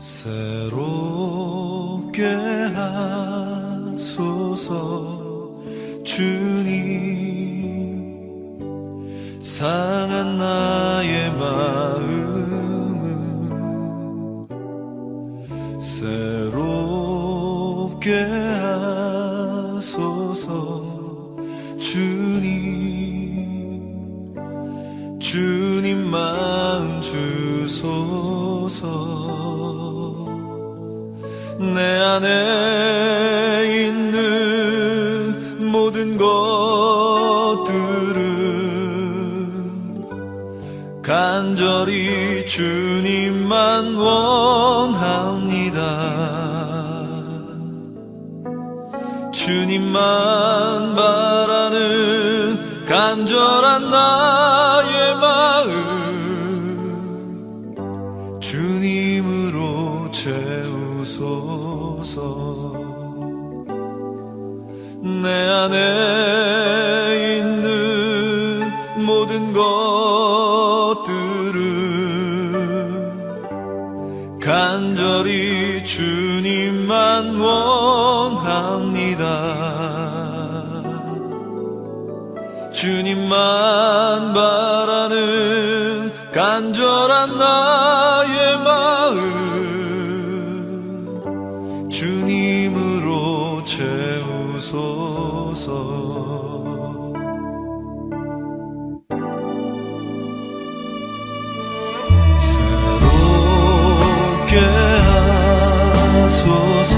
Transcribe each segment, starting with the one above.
새롭게 하소서 주님, 상한 나의 마음을 새롭게 하소서 주님, 주님 마음 주소서. 내 안에 있는 모든 것들은 간절히 주님만 원합니다. 주님만 바라는 간절한 나의 마음 주님으로 채우소서. 내 안에 있는 모든 것들은 간절히 주님만 원합니다. 주님만 바라는 간절한 나의 마음 주님으로 채우소서. 새롭게 하소서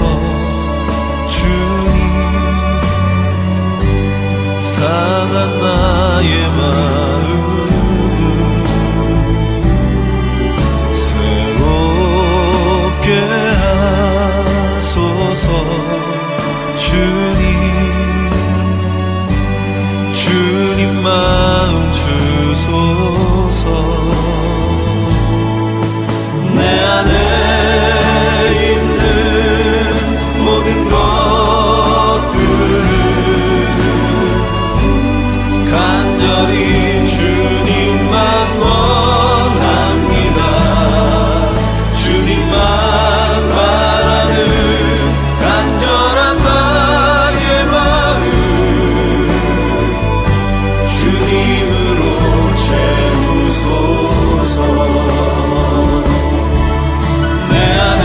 주님, 상한 나의 마음을 새롭게 하소서 주님, 주님 마음 주소서. 내 안에 있는 모든 것들을 간절히 주님만 원합니다. 주님만 바라는 간절한 나의 마음 주님으로 채우소서. 내 안에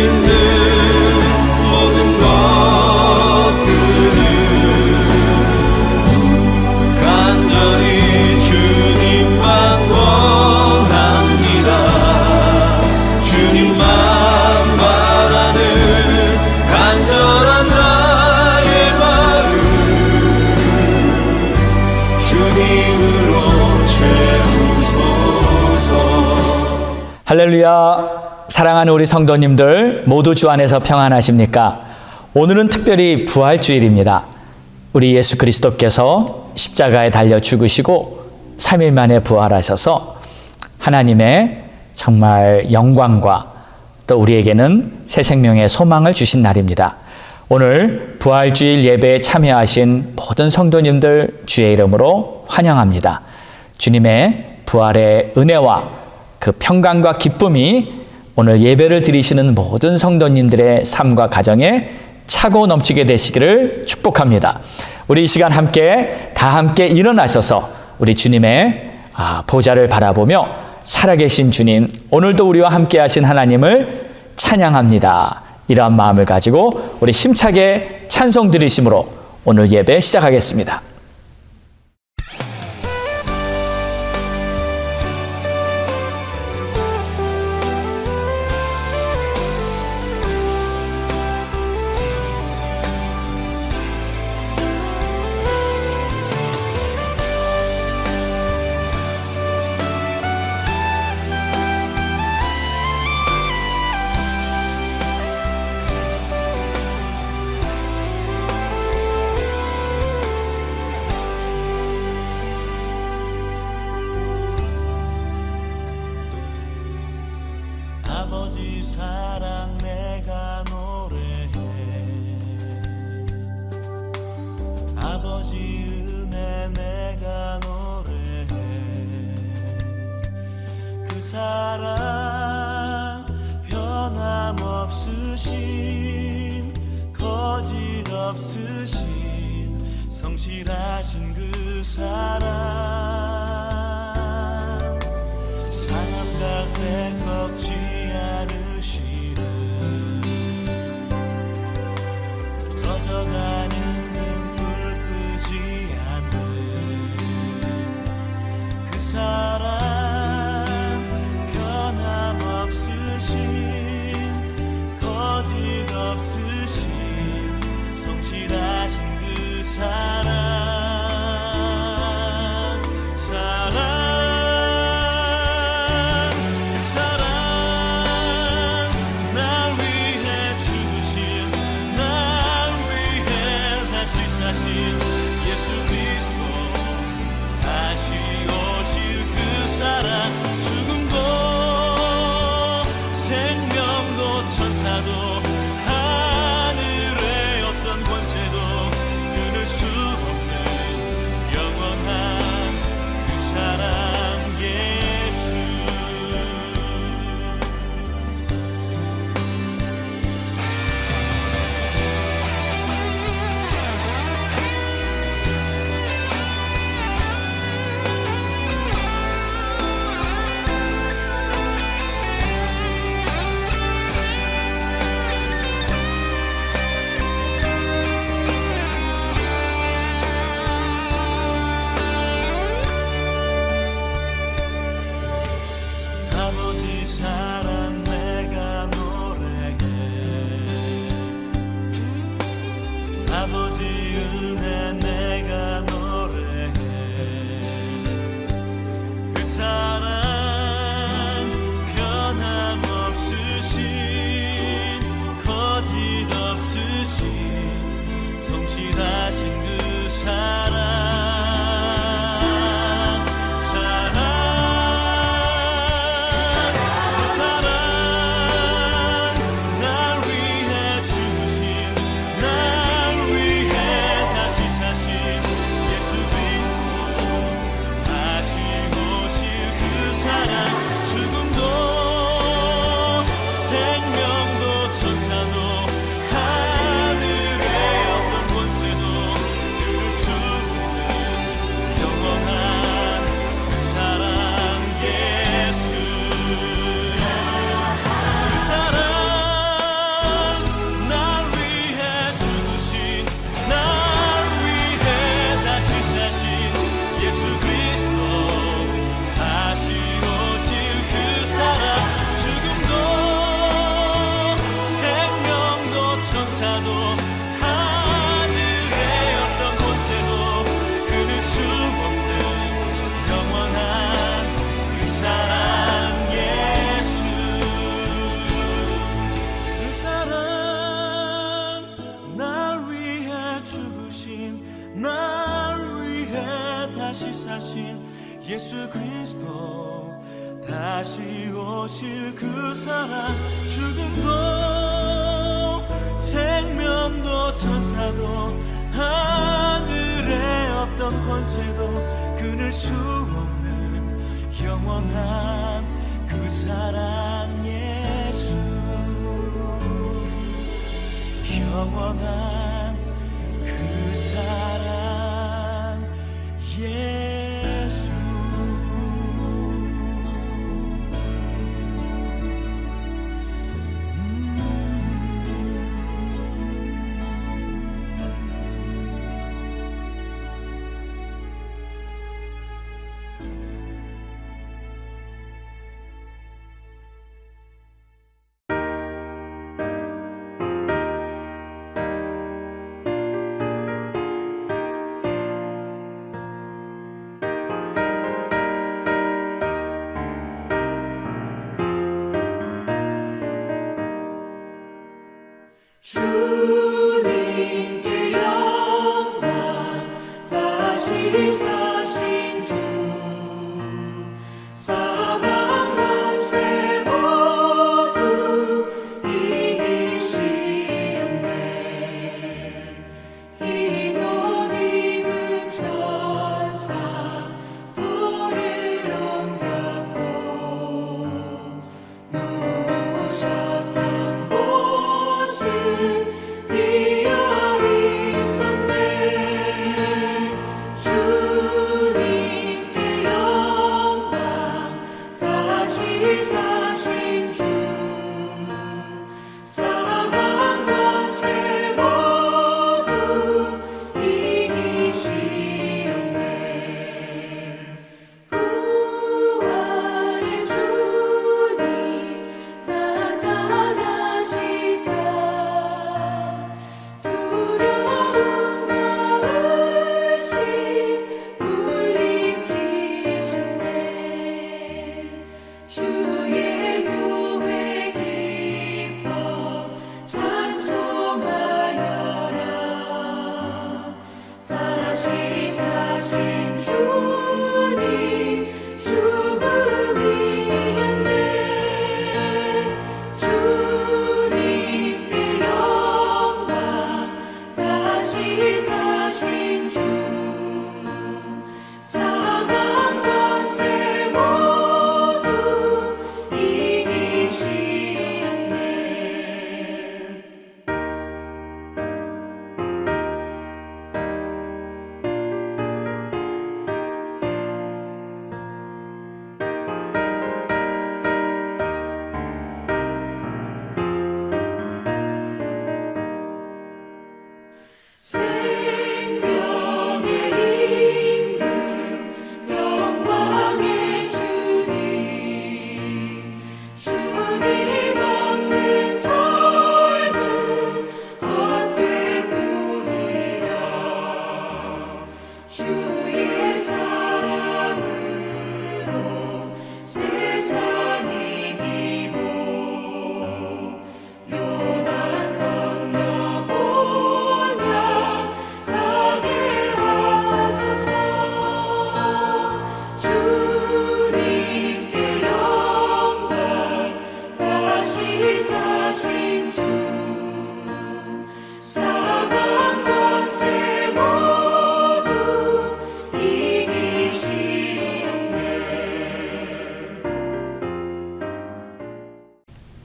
있는 모든 것들을 간절히 주님만 원합니다. 주님만 바라는 간절한 나의 마음 주님으로 채우소서. 할렐루야. 사랑하는 우리 성도님들 모두 주 안에서 평안하십니까? 오늘은 특별히 부활주일입니다. 우리 예수 그리스도께서 십자가에 달려 죽으시고 3일 만에 부활하셔서 하나님의 정말 영광과 또 우리에게는 새 생명의 소망을 주신 날입니다. 오늘 부활주일 예배에 참여하신 모든 성도님들 주의 이름으로 환영합니다. 주님의 부활의 은혜와 그 평강과 기쁨이 오늘 예배를 드리시는 모든 성도님들의 삶과 가정에 차고 넘치게 되시기를 축복합니다. 우리 이 시간 다 함께 일어나셔서 우리 주님의 보좌를 바라보며 살아계신 주님, 오늘도 우리와 함께 하신 하나님을 찬양합니다. 이러한 마음을 가지고 우리 힘차게 찬송 드리심으로 오늘 예배 시작하겠습니다. 아버지 사랑 내가 노래해, 아버지 은혜 내가 노래해. 그 사랑 없으신 거짓 없으신 성실하신 그 사랑 사람 값에 꺾지 않으시는 꺼져가는 눈불 끄지 않는 그 사랑 변함없으신 거짓 없으신 성실하신 그 사랑 아버지 은혜 내가 노래해 그 사랑 변함없으신 거짓 없으신 성실하신 그 사랑 예수 그리스도 다시 오실 그 사랑 죽음도 생명도 천사도 하늘의 어떤 권세도 끊을 수 없는 영원한 그 사랑 예수 영원한 그 사랑 예수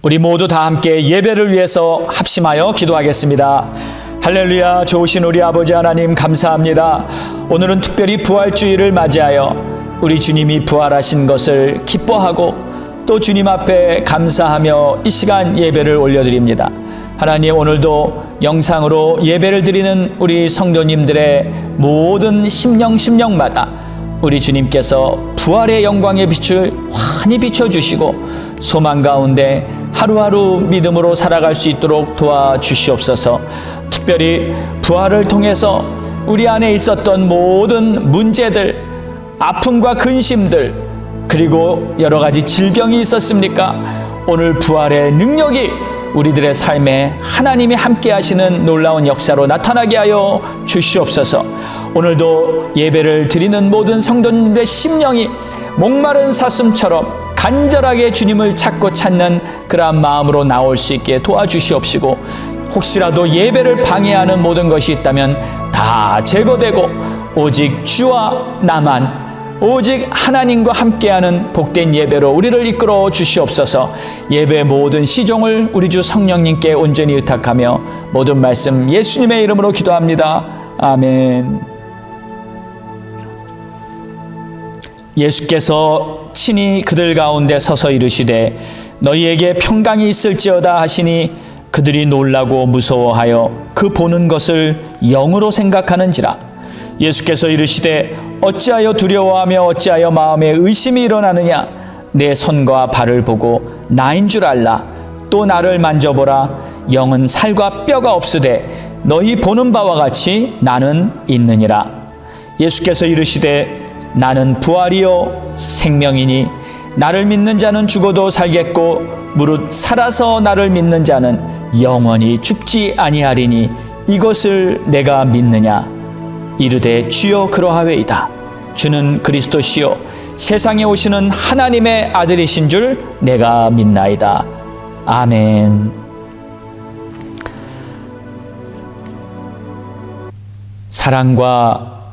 우리 모두 다 함께 예배를 위해서 합심하여 기도하겠습니다. 할렐루야. 좋으신 우리 아버지 하나님 감사합니다. 오늘은 특별히 부활주일을 맞이하여 우리 주님이 부활하신 것을 기뻐하고 또 주님 앞에 감사하며 이 시간 예배를 올려드립니다. 하나님, 오늘도 영상으로 예배를 드리는 우리 성도님들의 모든 심령마다 우리 주님께서 부활의 영광의 빛을 환히 비춰주시고 소망 가운데 하루하루 믿음으로 살아갈 수 있도록 도와주시옵소서. 특별히 부활을 통해서 우리 안에 있었던 모든 문제들, 아픔과 근심들, 그리고 여러 가지 질병이 있었습니까? 오늘 부활의 능력이 우리들의 삶에 하나님이 함께 하시는 놀라운 역사로 나타나게 하여 주시옵소서. 오늘도 예배를 드리는 모든 성도님들의 심령이 목마른 사슴처럼 간절하게 주님을 찾는 그러한 마음으로 나올 수 있게 도와주시옵시고, 혹시라도 예배를 방해하는 모든 것이 있다면 다 제거되고 오직 주와 나만, 오직 하나님과 함께하는 복된 예배로 우리를 이끌어 주시옵소서. 예배의 모든 시종을 우리 주 성령님께 온전히 의탁하며 모든 말씀 예수님의 이름으로 기도합니다. 아멘. 예수께서 친히 그들 가운데 서서 이르시되 너희에게 평강이 있을지어다 하시니 그들이 놀라고 무서워하여 그 보는 것을 영으로 생각하는지라. 예수께서 이르시되 어찌하여 두려워하며 어찌하여 마음에 의심이 일어나느냐. 내 손과 발을 보고 나인 줄 알라. 또 나를 만져보라. 영은 살과 뼈가 없으되 너희 보는 바와 같이 나는 있느니라. 예수께서 이르시되 나는 부활이요 생명이니 나를 믿는 자는 죽어도 살겠고 무릇 살아서 나를 믿는 자는 영원히 죽지 아니하리니 이것을 내가 믿느냐. 이르되 주여 그러하외이다. 주는 그리스도시요 세상에 오시는 하나님의 아들이신 줄 내가 믿나이다. 아멘. 사랑과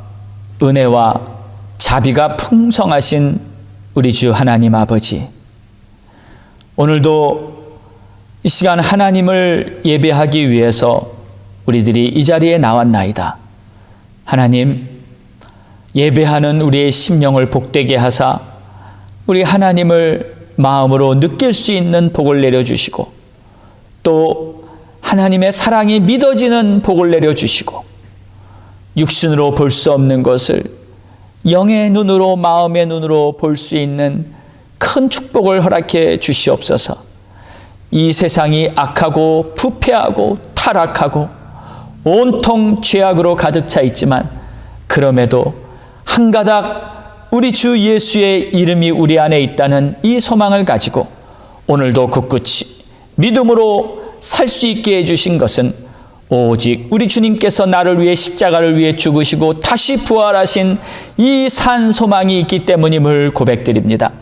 은혜와 자비가 풍성하신 우리 주 하나님 아버지, 오늘도 이 시간 하나님을 예배하기 위해서 우리들이 이 자리에 나왔나이다. 하나님, 예배하는 우리의 심령을 복되게 하사 우리 하나님을 마음으로 느낄 수 있는 복을 내려주시고 또 하나님의 사랑이 믿어지는 복을 내려주시고 육신으로 볼 수 없는 것을 영의 눈으로, 마음의 눈으로 볼 수 있는 큰 축복을 허락해 주시옵소서. 이 세상이 악하고 부패하고 타락하고 온통 죄악으로 가득 차 있지만 그럼에도 한 가닥 우리 주 예수의 이름이 우리 안에 있다는 이 소망을 가지고 오늘도 굳굳이 믿음으로 살 수 있게 해주신 것은 오직 우리 주님께서 나를 위해 십자가를 위해 죽으시고 다시 부활하신 이 산 소망이 있기 때문임을 고백드립니다.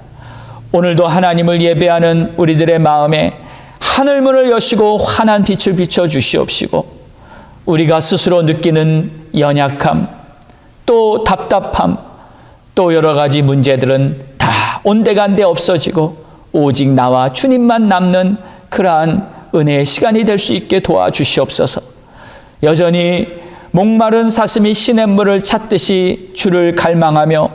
오늘도 하나님을 예배하는 우리들의 마음에 하늘문을 여시고 환한 빛을 비춰 주시옵시고 우리가 스스로 느끼는 연약함, 또 답답함, 또 여러 가지 문제들은 다 온데간데 없어지고 오직 나와 주님만 남는 그러한 은혜의 시간이 될 수 있게 도와주시옵소서. 여전히 목마른 사슴이 시냇물을 찾듯이 주를 갈망하며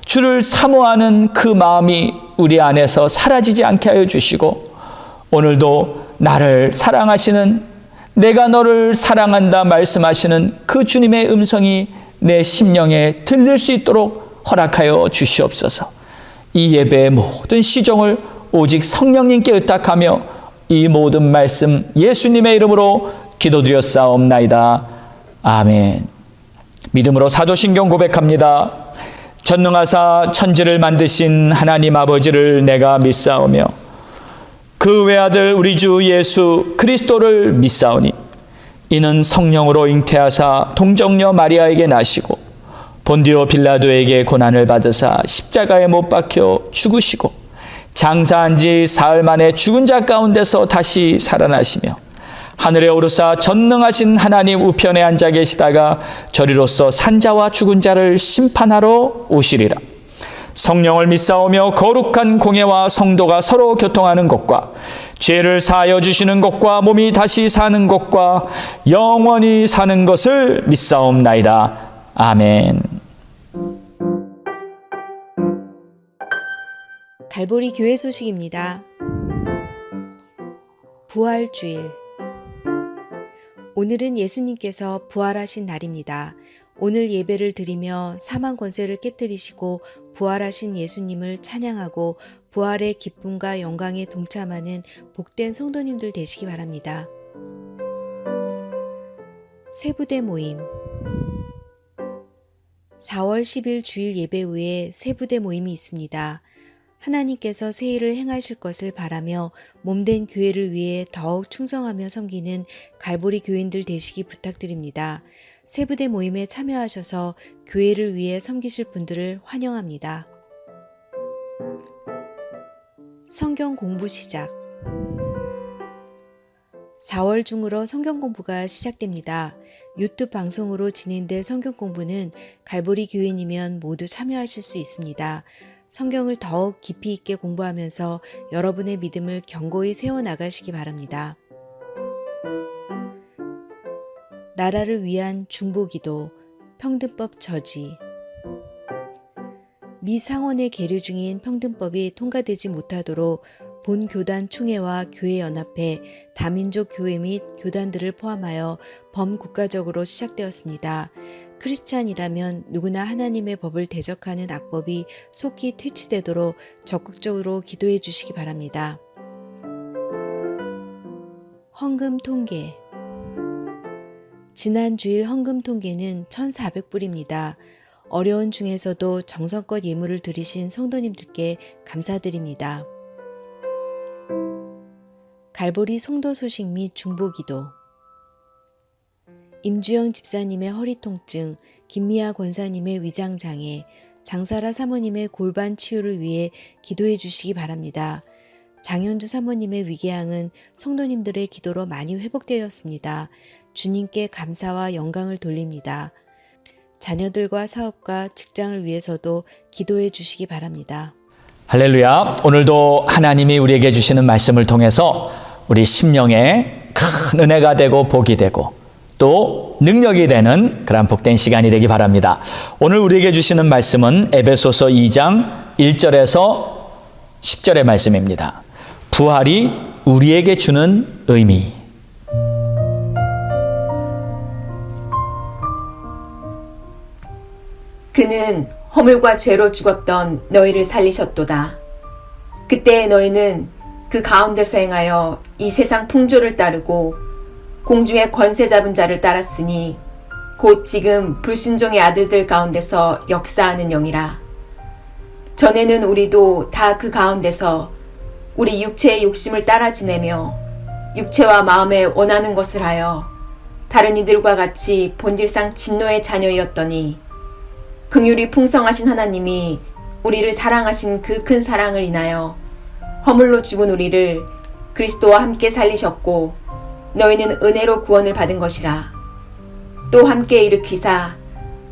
주를 사모하는 그 마음이 우리 안에서 사라지지 않게 하여 주시고 오늘도 나를 사랑하시는, 내가 너를 사랑한다 말씀하시는 그 주님의 음성이 내 심령에 들릴 수 있도록 허락하여 주시옵소서. 이 예배의 모든 시종을 오직 성령님께 의탁하며 이 모든 말씀 예수님의 이름으로 기도드렸사옵나이다. 아멘. 믿음으로 사도신경 고백합니다. 전능하사 천지를 만드신 하나님 아버지를 내가 믿사오며 그 외아들 우리 주 예수 그리스도를 믿사오니 이는 성령으로 잉태하사 동정녀 마리아에게 나시고 본디오 빌라도에게 고난을 받으사 십자가에 못 박혀 죽으시고 장사한 지 사흘 만에 죽은 자 가운데서 다시 살아나시며 하늘에 오르사 전능하신 하나님 우편에 앉아 계시다가 저리로서 산자와 죽은 자를 심판하러 오시리라. 성령을 믿사오며 거룩한 공예와 성도가 서로 교통하는 것과 죄를 사하여 주시는 것과 몸이 다시 사는 것과 영원히 사는 것을 믿사옵나이다. 아멘. 갈보리 교회 소식입니다. 부활주일. 오늘은 예수님께서 부활하신 날입니다. 오늘 예배를 드리며 사망 권세를 깨뜨리시고 부활하신 예수님을 찬양하고 부활의 기쁨과 영광에 동참하는 복된 성도님들 되시기 바랍니다. 세부대 모임. 4월 10일 주일 예배 후에 세부대 모임이 있습니다. 하나님께서 새 일을 행하실 것을 바라며 몸된 교회를 위해 더욱 충성하며 섬기는 갈보리 교인들 되시기 부탁드립니다. 세부대 모임에 참여하셔서 교회를 위해 섬기실 분들을 환영합니다. 성경 공부 시작. 4월 중으로 성경 공부가 시작됩니다. 유튜브 방송으로 진행될 성경 공부는 갈보리 교인이면 모두 참여하실 수 있습니다. 성경을 더욱 깊이 있게 공부하면서 여러분의 믿음을 견고히 세워나가시기 바랍니다. 나라를 위한 중보기도, 평등법 저지. 미 상원에 계류 중인 평등법이 통과되지 못하도록 본 교단 총회와 교회연합회, 다민족 교회 및 교단들을 포함하여 범국가적으로 시작되었습니다. 크리스찬이라면 누구나 하나님의 법을 대적하는 악법이 속히 퇴치되도록 적극적으로 기도해 주시기 바랍니다. 헌금 통계. 지난 주일 헌금 통계는 1,400불입니다. 어려운 중에서도 정성껏 예물을 드리신 성도님들께 감사드립니다. 갈보리 송도 소식 및 중보기도. 임주영 집사님의 허리 통증, 김미아 권사님의 위장장애, 장사라 사모님의 골반 치유를 위해 기도해 주시기 바랍니다. 장현주 사모님의 위궤양은 성도님들의 기도로 많이 회복되었습니다. 주님께 감사와 영광을 돌립니다. 자녀들과 사업과 직장을 위해서도 기도해 주시기 바랍니다. 할렐루야. 오늘도 하나님이 우리에게 주시는 말씀을 통해서 우리 심령에 큰 은혜가 되고 복이 되고 또 능력이 되는 그런 복된 시간이 되기 바랍니다. 오늘 우리에게 주시는 말씀은 에베소서 2장 1절에서 10절의 말씀입니다. 부활이 우리에게 주는 의미. 그는 허물과 죄로 죽었던 너희를 살리셨도다. 그때 너희는 그 가운데서 행하여 이 세상 풍조를 따르고 공중의 권세 잡은 자를 따랐으니 곧 지금 불순종의 아들들 가운데서 역사하는 영이라. 전에는 우리도 다 그 가운데서 우리 육체의 욕심을 따라 지내며 육체와 마음에 원하는 것을 하여 다른 이들과 같이 본질상 진노의 자녀이었더니 긍휼이 풍성하신 하나님이 우리를 사랑하신 그 큰 사랑을 인하여 허물로 죽은 우리를 그리스도와 함께 살리셨고 너희는 은혜로 구원을 받은 것이라. 또 함께 일으키사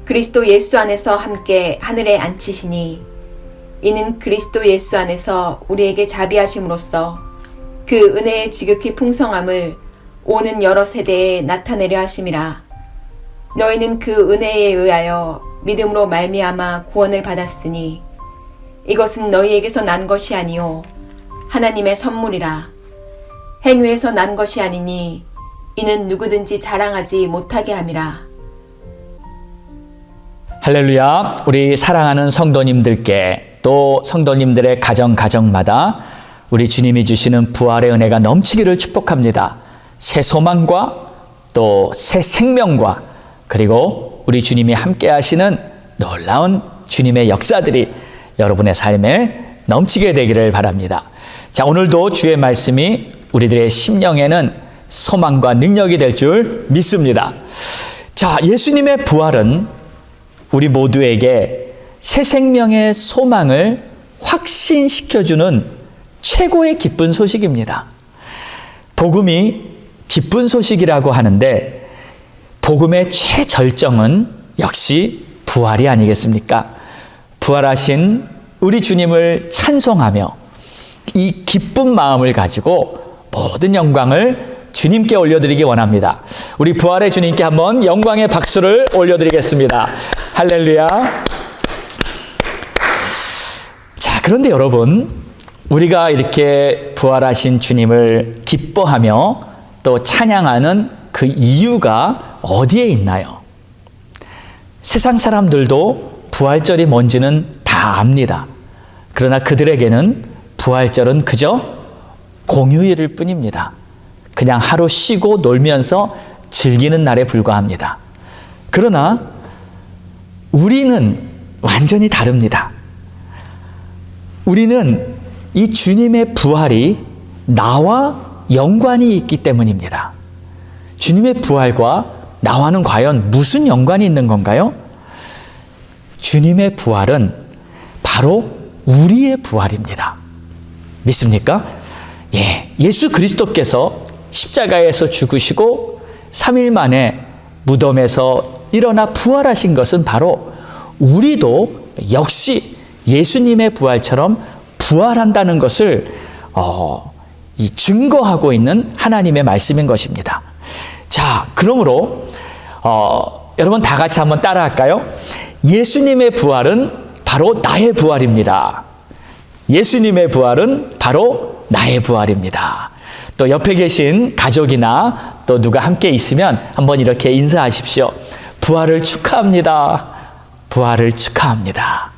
그리스도 예수 안에서 함께 하늘에 앉히시니 이는 그리스도 예수 안에서 우리에게 자비하심으로써 그 은혜의 지극히 풍성함을 오는 여러 세대에 나타내려 하심이라. 너희는 그 은혜에 의하여 믿음으로 말미암아 구원을 받았으니 이것은 너희에게서 난 것이 아니요 하나님의 선물이라. 행위에서 난 것이 아니니 이는 누구든지 자랑하지 못하게 함이라. 할렐루야. 우리 사랑하는 성도님들께 또 성도님들의 가정마다 우리 주님이 주시는 부활의 은혜가 넘치기를 축복합니다. 새 소망과 또 새 생명과 그리고 우리 주님이 함께 하시는 놀라운 주님의 역사들이 여러분의 삶에 넘치게 되기를 바랍니다. 자, 오늘도 주의 말씀이 우리들의 심령에는 소망과 능력이 될 줄 믿습니다. 자, 예수님의 부활은 우리 모두에게 새 생명의 소망을 확신시켜주는 최고의 기쁜 소식입니다. 복음이 기쁜 소식이라고 하는데 복음의 최절정은 역시 부활이 아니겠습니까? 부활하신 우리 주님을 찬송하며 이 기쁜 마음을 가지고 모든 영광을 주님께 올려드리기 원합니다. 우리 부활의 주님께 한번 영광의 박수를 올려드리겠습니다. 할렐루야. 자, 그런데 여러분, 우리가 이렇게 부활하신 주님을 기뻐하며 또 찬양하는 그 이유가 어디에 있나요? 세상 사람들도 부활절이 뭔지는 다 압니다. 그러나 그들에게는 부활절은 그저 공휴일일 뿐입니다. 그냥 하루 쉬고 놀면서 즐기는 날에 불과합니다. 그러나 우리는 완전히 다릅니다. 우리는 이 주님의 부활이 나와 연관이 있기 때문입니다. 주님의 부활과 나와는 과연 무슨 연관이 있는 건가요? 주님의 부활은 바로 우리의 부활입니다. 믿습니까? 예수 그리스도께서 십자가에서 죽으시고 3일 만에 무덤에서 일어나 부활하신 것은 바로 우리도 역시 예수님의 부활처럼 부활한다는 것을 증거하고 있는 하나님의 말씀인 것입니다. 자, 그러므로 여러분 다 같이 한번 따라할까요? 예수님의 부활은 바로 나의 부활입니다. 예수님의 부활은 바로 나의 부활입니다. 또 옆에 계신 가족이나 또 누가 함께 있으면 한번 이렇게 인사하십시오. 부활을 축하합니다. 부활을 축하합니다.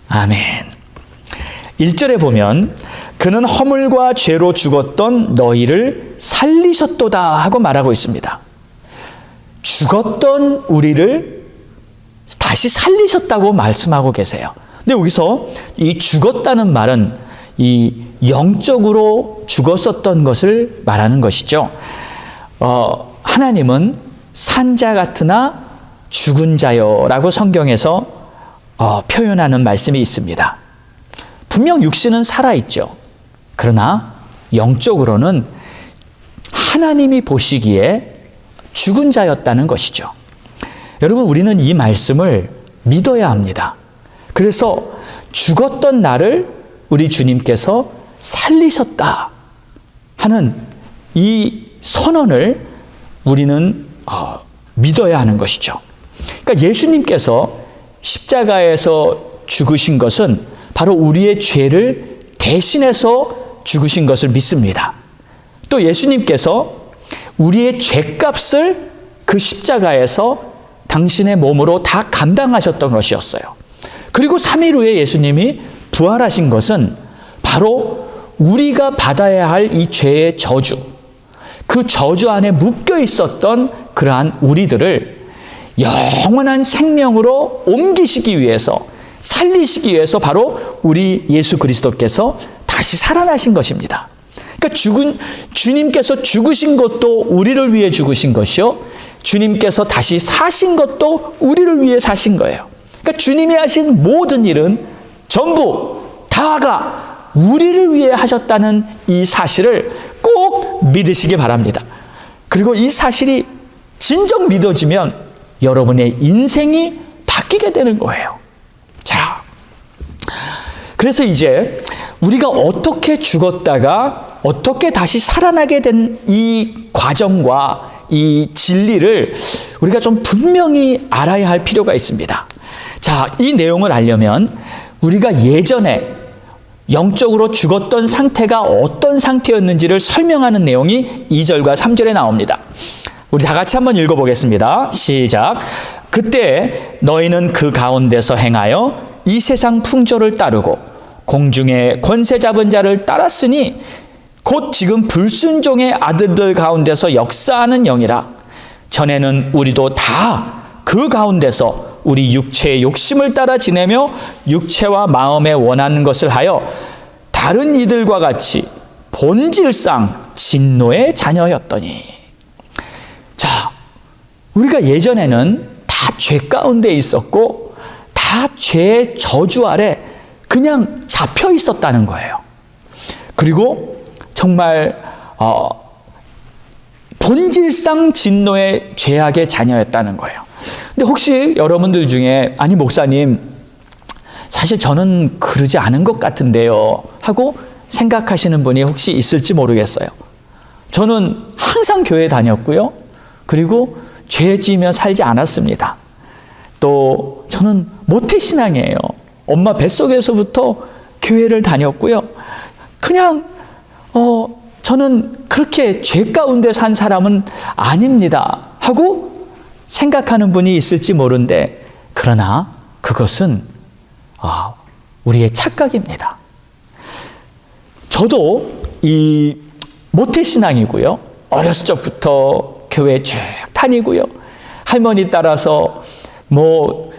아멘. 1절에 보면 그는 허물과 죄로 죽었던 너희를 살리셨도다 하고 말하고 있습니다. 죽었던 우리를 다시 살리셨다고 말씀하고 계세요. 근데 여기서 이 죽었다는 말은 이 영적으로 죽었었던 것을 말하는 것이죠. 하나님은 산자 같으나 죽은 자요라고 성경에서 표현하는 말씀이 있습니다. 분명 육신은 살아있죠. 그러나 영적으로는 하나님이 보시기에 죽은 자였다는 것이죠. 여러분, 우리는 이 말씀을 믿어야 합니다. 그래서 죽었던 나를 우리 주님께서 살리셨다 하는 이 선언을 우리는 믿어야 하는 것이죠. 그러니까 예수님께서 십자가에서 죽으신 것은 바로 우리의 죄를 대신해서 죽으신 것을 믿습니다. 또 예수님께서 우리의 죄값을 그 십자가에서 당신의 몸으로 다 감당하셨던 것이었어요. 그리고 3일 후에 예수님이 부활하신 것은 바로 우리가 받아야 할 이 죄의 저주, 그 저주 안에 묶여 있었던 그러한 우리들을 영원한 생명으로 옮기시기 위해서, 살리시기 위해서 바로 우리 예수 그리스도께서 다시 살아나신 것입니다. 그러니까 주님께서 죽으신 것도 우리를 위해 죽으신 것이요, 주님께서 다시 사신 것도 우리를 위해 사신 거예요. 그러니까 주님이 하신 모든 일은 전부 다가 우리를 위해 하셨다는 이 사실을 꼭 믿으시기 바랍니다. 그리고 이 사실이 진정 믿어지면 여러분의 인생이 바뀌게 되는 거예요. 자, 그래서 이제 우리가 어떻게 죽었다가 어떻게 다시 살아나게 된 이 과정과 이 진리를 우리가 좀 분명히 알아야 할 필요가 있습니다. 자, 이 내용을 알려면 우리가 예전에 영적으로 죽었던 상태가 어떤 상태였는지를 설명하는 내용이 2절과 3절에 나옵니다. 우리 다 같이 한번 읽어보겠습니다. 시작. 그때 너희는 그 가운데서 행하여 이 세상 풍조를 따르고 공중의 권세 잡은 자를 따랐으니 곧 지금 불순종의 아들들 가운데서 역사하는 영이라. 전에는 우리도 다 그 가운데서 우리 육체의 욕심을 따라 지내며 육체와 마음에 원하는 것을 하여 다른 이들과 같이 본질상 진노의 자녀였더니. 자, 우리가 예전에는 다 죄 가운데 있었고 다 죄의 저주 아래 그냥 잡혀 있었다는 거예요. 그리고 정말 본질상 진노의 죄악의 자녀였다는 거예요. 근데 혹시 여러분들 중에 아니 목사님 사실 저는 그러지 않은 것 같은데요 하고 생각하시는 분이 혹시 있을지 모르겠어요. 저는 항상 교회 다녔고요. 그리고 죄 지으며 살지 않았습니다. 또 저는 모태신앙이에요. 엄마 뱃속에서부터 교회를 다녔고요. 그냥 저는 그렇게 죄 가운데 산 사람은 아닙니다 하고 생각하는 분이 있을지 모르는데, 그러나 그것은 우리의 착각입니다. 저도 이 모태신앙이고요. 어렸을 적부터 교회 쭉 다니고요. 할머니 따라서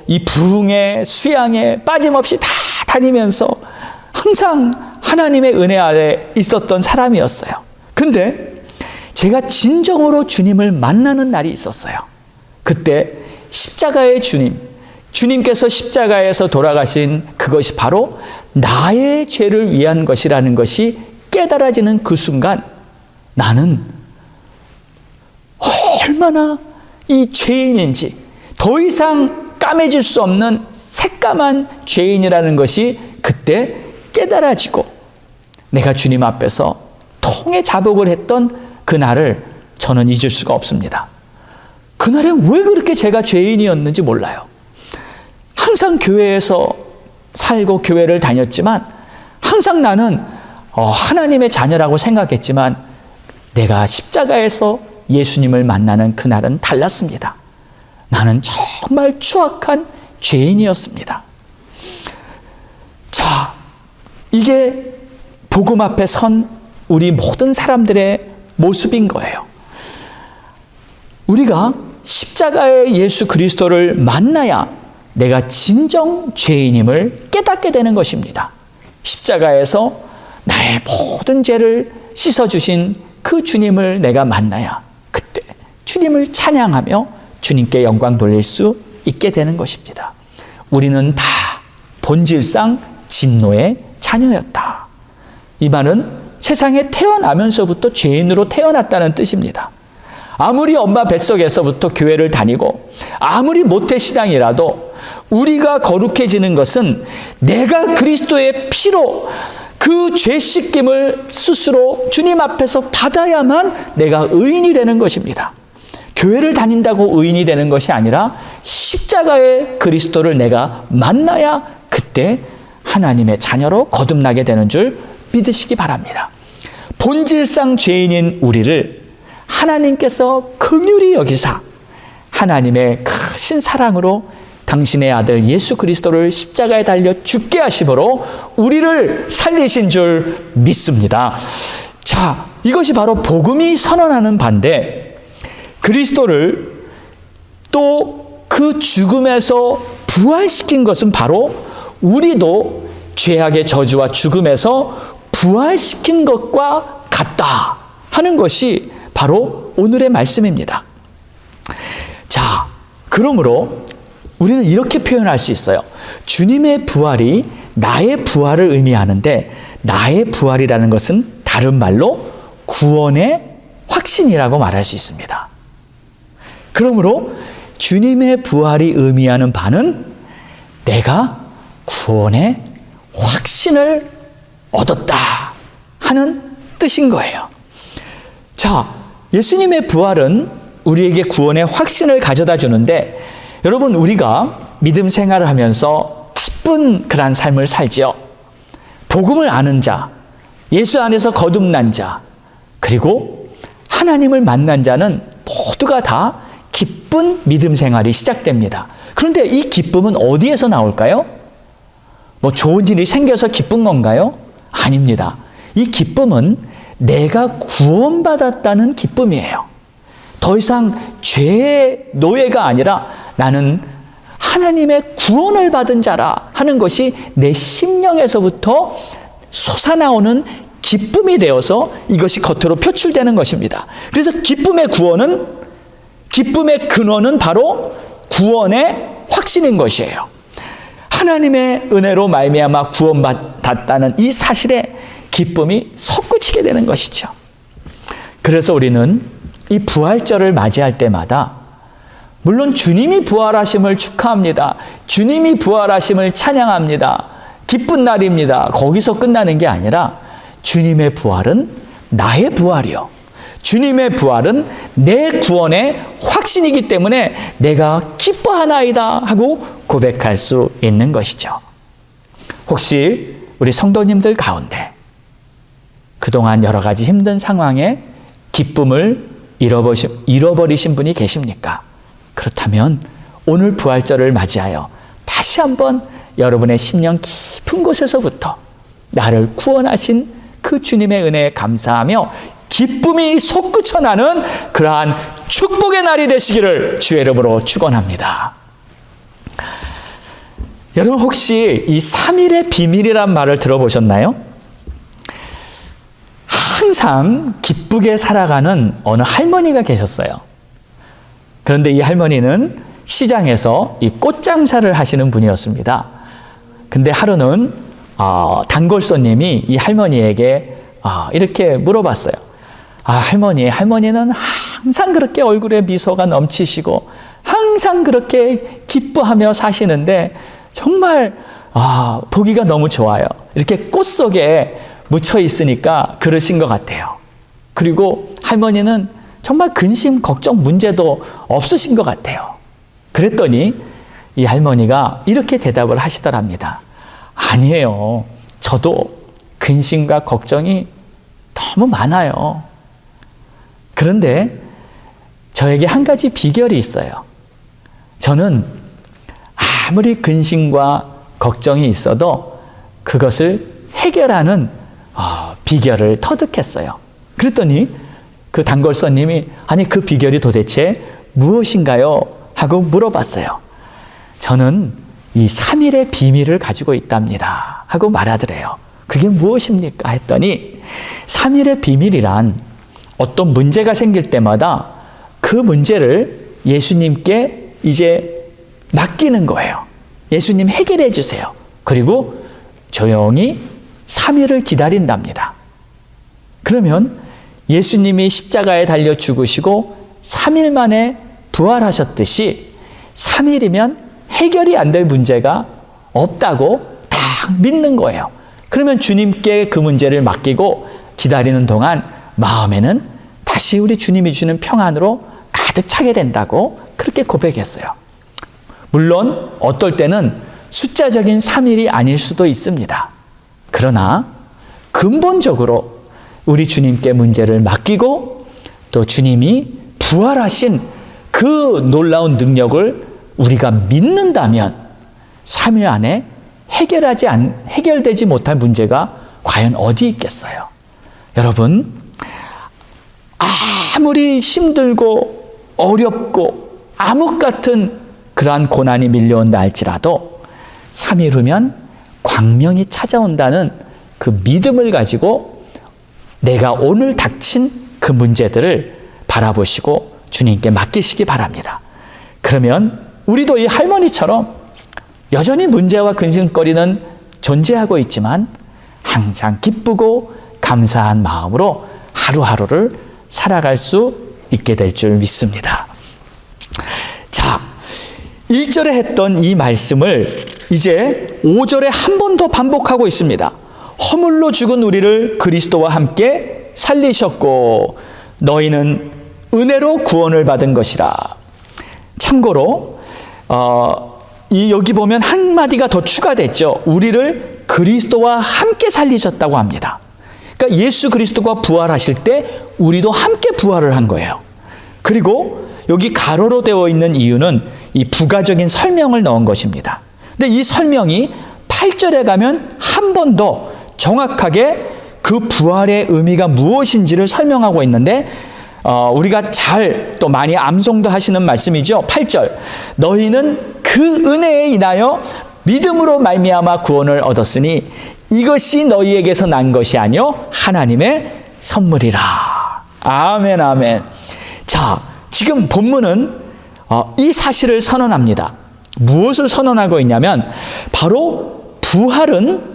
이 부흥회, 수양회 빠짐없이 다 다니면서 항상 하나님의 은혜 아래 있었던 사람이었어요. 근데 제가 진정으로 주님을 만나는 날이 있었어요. 그때 십자가의 주님께서 십자가에서 돌아가신 그것이 바로 나의 죄를 위한 것이라는 것이 깨달아지는 그 순간, 나는 얼마나 이 죄인인지, 더 이상 까매질 수 없는 새까만 죄인이라는 것이 그때 깨달아지고, 내가 주님 앞에서 통에 자복을 했던 그날을 저는 잊을 수가 없습니다. 그날엔 왜 그렇게 제가 죄인이었는지 몰라요. 항상 교회에서 살고 교회를 다녔지만, 항상 나는 하나님의 자녀라고 생각했지만, 내가 십자가에서 예수님을 만나는 그날은 달랐습니다. 나는 정말 추악한 죄인이었습니다. 자, 이게 복음 앞에 선 우리 모든 사람들의 모습인 거예요. 우리가 십자가의 예수 그리스도를 만나야 내가 진정 죄인임을 깨닫게 되는 것입니다. 십자가에서 나의 모든 죄를 씻어주신 그 주님을 내가 만나야 그때 주님을 찬양하며 주님께 영광 돌릴 수 있게 되는 것입니다. 우리는 다 본질상 진노의 자녀였다. 이 말은 세상에 태어나면서부터 죄인으로 태어났다는 뜻입니다. 아무리 엄마 뱃속에서부터 교회를 다니고 아무리 모태신앙이라도 우리가 거룩해지는 것은 내가 그리스도의 피로 그 죄 씻김을 스스로 주님 앞에서 받아야만 내가 의인이 되는 것입니다. 교회를 다닌다고 의인이 되는 것이 아니라 십자가의 그리스도를 내가 만나야 그때 하나님의 자녀로 거듭나게 되는 줄 믿으시기 바랍니다. 본질상 죄인인 우리를 하나님께서 긍휼히 여기사 하나님의 크신 사랑으로 당신의 아들 예수 그리스도를 십자가에 달려 죽게 하심으로 우리를 살리신 줄 믿습니다. 자, 이것이 바로 복음이 선언하는 바인데, 그리스도를 또 그 죽음에서 부활시킨 것은 바로 우리도 죄악의 저주와 죽음에서 부활시킨 것과 같다 하는 것이 바로 오늘의 말씀입니다. 자, 그러므로 우리는 이렇게 표현할 수 있어요. 주님의 부활이 나의 부활을 의미하는데, 나의 부활이라는 것은 다른 말로 구원의 확신이라고 말할 수 있습니다. 그러므로 주님의 부활이 의미하는 바는 내가 구원의 확신을 얻었다 하는 뜻인 거예요. 자, 예수님의 부활은 우리에게 구원의 확신을 가져다 주는데, 여러분, 우리가 믿음 생활을 하면서 기쁜 그런 삶을 살지요. 복음을 아는 자, 예수 안에서 거듭난 자, 그리고 하나님을 만난 자는 모두가 다 기쁜 믿음 생활이 시작됩니다. 그런데 이 기쁨은 어디에서 나올까요? 좋은 일이 생겨서 기쁜 건가요? 아닙니다. 이 기쁨은 내가 구원받았다는 기쁨이에요. 더 이상 죄의 노예가 아니라 나는 하나님의 구원을 받은 자라 하는 것이 내 심령에서부터 솟아나오는 기쁨이 되어서 이것이 겉으로 표출되는 것입니다. 그래서 기쁨의 근원은 바로 구원의 확신인 것이에요. 하나님의 은혜로 말미암아 구원받았다는 이 사실에 기쁨이 솟구치게 되는 것이죠. 그래서 우리는 이 부활절을 맞이할 때마다 물론 주님이 부활하심을 축하합니다. 주님이 부활하심을 찬양합니다. 기쁜 날입니다. 거기서 끝나는 게 아니라 주님의 부활은 나의 부활이요. 주님의 부활은 내 구원의 확신이기 때문에 내가 기뻐하나이다 하고 고백할 수 있는 것이죠. 혹시 우리 성도님들 가운데 그동안 여러 가지 힘든 상황에 기쁨을 잃어버리신 분이 계십니까? 그렇다면 오늘 부활절을 맞이하여 다시 한번 여러분의 심령 깊은 곳에서부터 나를 구원하신 그 주님의 은혜에 감사하며 기쁨이 솟구쳐 나는 그러한 축복의 날이 되시기를 주의 이름으로 축원합니다. 여러분 혹시 이 3일의 비밀이란 말을 들어보셨나요? 항상 기쁘게 살아가는 어느 할머니가 계셨어요. 그런데 이 할머니는 시장에서 이 꽃장사를 하시는 분이었습니다. 근데 하루는 단골 손님이 이 할머니에게 이렇게 물어봤어요. 할머니는 항상 그렇게 얼굴에 미소가 넘치시고 항상 그렇게 기뻐하며 사시는데 정말 보기가 너무 좋아요. 이렇게 꽃 속에 묻혀 있으니까 그러신 것 같아요. 그리고 할머니는 정말 근심, 걱정, 문제도 없으신 것 같아요. 그랬더니 이 할머니가 이렇게 대답을 하시더랍니다. 아니에요. 저도 근심과 걱정이 너무 많아요. 그런데 저에게 한 가지 비결이 있어요. 저는 아무리 근심과 걱정이 있어도 그것을 해결하는 비결을 터득했어요. 그랬더니 그 단골 손님이 아니 그 비결이 도대체 무엇인가요? 하고 물어봤어요. 저는 이 3일의 비밀을 가지고 있답니다. 하고 말하더래요. 그게 무엇입니까? 했더니 3일의 비밀이란 어떤 문제가 생길 때마다 그 문제를 예수님께 이제 맡기는 거예요. 예수님 해결해 주세요. 그리고 조용히 3일을 기다린답니다. 그러면 예수님이 십자가에 달려 죽으시고 3일 만에 부활하셨듯이 3일이면 해결이 안 될 문제가 없다고 딱 믿는 거예요. 그러면 주님께 그 문제를 맡기고 기다리는 동안 마음에는 다시 우리 주님이 주는 평안으로 가득 차게 된다고 그렇게 고백했어요. 물론 어떨 때는 숫자적인 3일이 아닐 수도 있습니다. 그러나 근본적으로 우리 주님께 문제를 맡기고 또 주님이 부활하신 그 놀라운 능력을 우리가 믿는다면 3일 안에 해결되지 못할 문제가 과연 어디 있겠어요? 여러분, 아무리 힘들고 어렵고 암흑 같은 그러한 고난이 밀려온다 할지라도 3일 후면 광명이 찾아온다는 그 믿음을 가지고 내가 오늘 닥친 그 문제들을 바라보시고 주님께 맡기시기 바랍니다. 그러면 우리도 이 할머니처럼 여전히 문제와 근심거리는 존재하고 있지만 항상 기쁘고 감사한 마음으로 하루하루를 살아갈 수 있게 될 줄 믿습니다. 자, 1절에 했던 이 말씀을 이제 5절에 한 번 더 반복하고 있습니다. 허물로 죽은 우리를 그리스도와 함께 살리셨고 너희는 은혜로 구원을 받은 것이라. 참고로 여기 보면 한마디가 더 추가됐죠. 우리를 그리스도와 함께 살리셨다고 합니다. 그러니까 예수 그리스도가 부활하실 때 우리도 함께 부활을 한 거예요. 그리고 여기 가로로 되어 있는 이유는 이 부가적인 설명을 넣은 것입니다. 근데 이 설명이 8절에 가면 한 번 더 정확하게 그 부활의 의미가 무엇인지를 설명하고 있는데 우리가 잘 또 많이 암송도 하시는 말씀이죠. 8절 너희는 그 은혜에 인하여 믿음으로 말미암아 구원을 얻었으니 이것이 너희에게서 난 것이 아니요 하나님의 선물이라. 아멘 아멘. 자, 지금 본문은 이 사실을 선언합니다. 무엇을 선언하고 있냐면 바로 부활은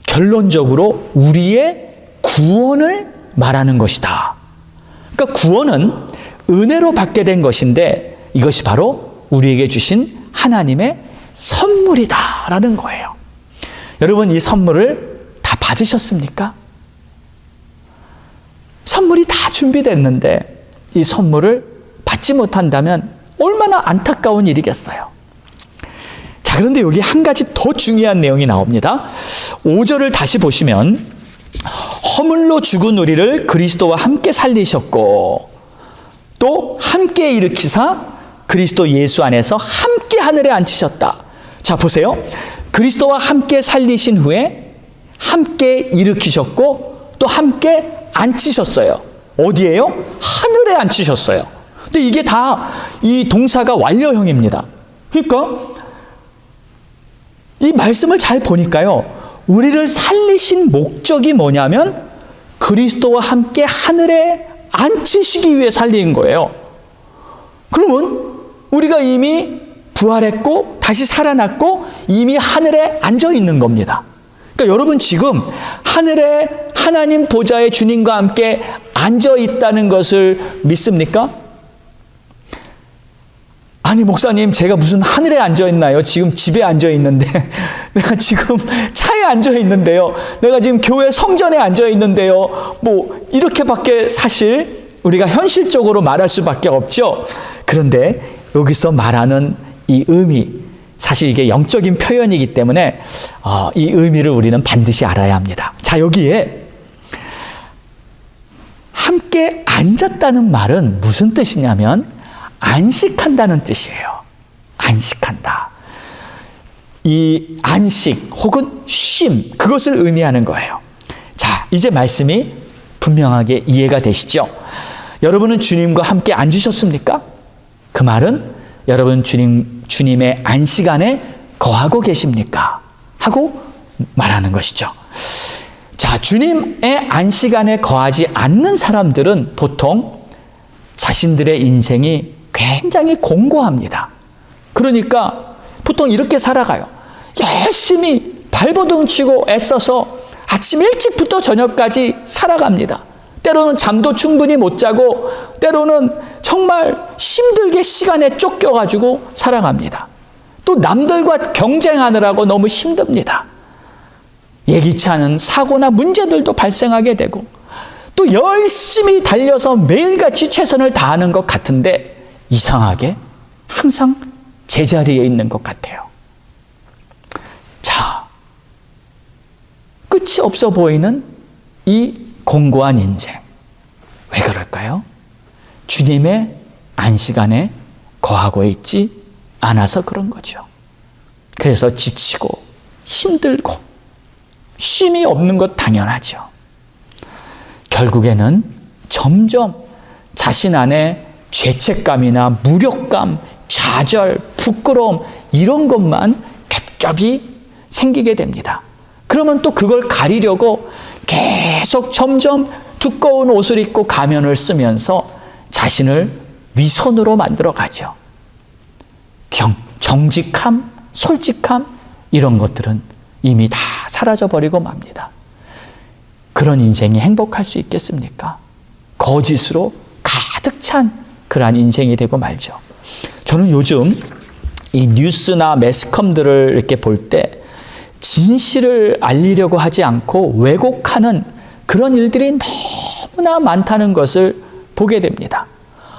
결론적으로 우리의 구원을 말하는 것이다. 그러니까 구원은 은혜로 받게 된 것인데 이것이 바로 우리에게 주신 하나님의 선물이다라는 거예요. 여러분 이 선물을 다 받으셨습니까? 선물이 다 준비됐는데 이 선물을 받지 못한다면 얼마나 안타까운 일이겠어요. 자, 그런데 여기 한 가지 더 중요한 내용이 나옵니다. 5절을 다시 보시면 허물로 죽은 우리를 그리스도와 함께 살리셨고 또 함께 일으키사 그리스도 예수 안에서 함께 하늘에 앉히셨다. 자, 보세요. 그리스도와 함께 살리신 후에 함께 일으키셨고 또 함께 앉히셨어요. 어디에요? 하늘에 앉히셨어요. 근데 이게 다 이 동사가 완료형입니다. 그러니까 이 말씀을 잘 보니까요, 우리를 살리신 목적이 뭐냐면 그리스도와 함께 하늘에 앉히시기 위해 살린 거예요. 그러면 우리가 이미 부활했고 다시 살아났고 이미 하늘에 앉아 있는 겁니다. 그러니까 여러분 지금 하늘에 하나님 보좌의 주님과 함께 앉아 있다는 것을 믿습니까? 아니 목사님, 제가 무슨 하늘에 앉아 있나요? 지금 집에 앉아 있는데, 내가 지금 차에 앉아 있는데요, 내가 지금 교회 성전에 앉아 있는데요, 뭐 이렇게밖에 사실 우리가 현실적으로 말할 수밖에 없죠. 그런데 여기서 말하는 이 의미, 사실 이게 영적인 표현이기 때문에 이 의미를 우리는 반드시 알아야 합니다. 자, 여기에 함께 앉았다는 말은 무슨 뜻이냐면 안식한다는 뜻이에요. 안식한다. 이 안식 혹은 쉼, 그것을 의미하는 거예요. 자, 이제 말씀이 분명하게 이해가 되시죠? 여러분은 주님과 함께 앉으셨습니까? 그 말은 여러분 주님의 안식 안에 거하고 계십니까? 하고 말하는 것이죠. 자, 주님의 안식 안에 거하지 않는 사람들은 보통 자신들의 인생이 굉장히 공고합니다. 그러니까 보통 이렇게 살아가요. 열심히 발버둥 치고 애써서 아침 일찍부터 저녁까지 살아갑니다. 때로는 잠도 충분히 못 자고 때로는 정말 힘들게 시간에 쫓겨가지고 살아갑니다. 또 남들과 경쟁하느라고 너무 힘듭니다. 예기치 않은 사고나 문제들도 발생하게 되고 또 열심히 달려서 매일같이 최선을 다하는 것 같은데 이상하게 항상 제자리에 있는 것 같아요. 자, 끝이 없어 보이는 이 공고한 인생. 왜 그럴까요? 주님의 안식 안에 거하고 있지 않아서 그런 거죠. 그래서 지치고 힘들고 쉼이 없는 것 당연하죠. 결국에는 점점 자신 안에 죄책감이나 무력감, 좌절, 부끄러움 이런 것만 겹겹이 생기게 됩니다. 그러면 또 그걸 가리려고 계속 점점 두꺼운 옷을 입고 가면을 쓰면서 자신을 위선으로 만들어 가죠. 정직함, 솔직함 이런 것들은 이미 다 사라져버리고 맙니다. 그런 인생이 행복할 수 있겠습니까? 거짓으로 가득 찬 그러한 인생이 되고 말죠. 저는 요즘 이 뉴스나 매스컴들을 이렇게 볼 때 진실을 알리려고 하지 않고 왜곡하는 그런 일들이 너무나 많다는 것을 보게 됩니다.